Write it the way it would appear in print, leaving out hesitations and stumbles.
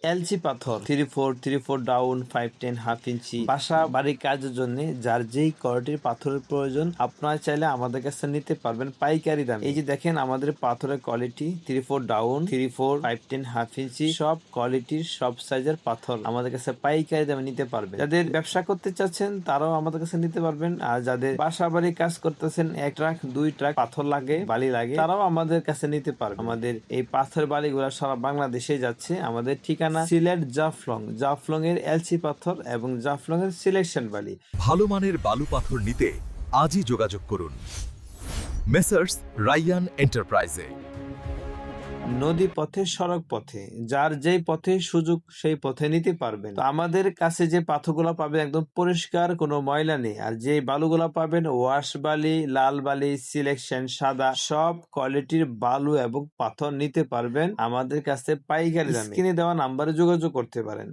এলচি পাথর 3-4, 3-4 down, 5-10, half inch বাসা বাড়ির কাজের জন্য যার যেই কোয়ালিটির পাথরের প্রয়োজন আপনারা চাইলে আমাদের কাছে নিতে পারবেন পাইকারি দামে। এই যে দেখেন আমাদের পাথরের কোয়ালিটি 3-4 ডাউন, 3-4, 5-10, হাফ ইঞ্চি সব কোয়ালিটির সব সাইজের পাথর আমাদের কাছে পাইকারি দামে নিতে পারবেন। যাদের ব্যবসা করতে চাচ্ছেন তারাও আমাদের কাছে নিতে পারবেন, আর যাদের বাসা বাড়ি কাজ করতেছেন 1 ট্রাক 2 ট্রাক পাথর লাগে বালি লাগে তারাও আমাদের কাছে নিতে পারবেন। আমাদের এই পাথর বালিগুলা সারা বাংলাদেশে যাচ্ছে। আমাদের ঠিকানা সিলেট জাফলং এর এলচি পাথর এবং জাফলং এর সিলেকশন বালি। ভালো মানের বালু পাথর নিতে আজই যোগাযোগ করুন মেসার্স রাইয়ান এন্টারপ্রাইজে। নদী পথে সড়ক পথে যার যেই পথে সুযোগ সেই পথে নিতে পারবেন। তো আমাদের কাছে যে পাথরগুলো পাবেন একদম পরিষ্কার, কোনো ময়লা নেই। আর যে বালুগুলো পাবেন ওয়াশ বালি, লাল বালি, সিলেকশন, সাদা সব কোয়ালিটির বালু এবং পাথর নিতে পারবেন আমাদের কাছে পাইকারি দামে। স্ক্রিনে দেওয়া নাম্বারে যোগাযোগ করতে পারেন।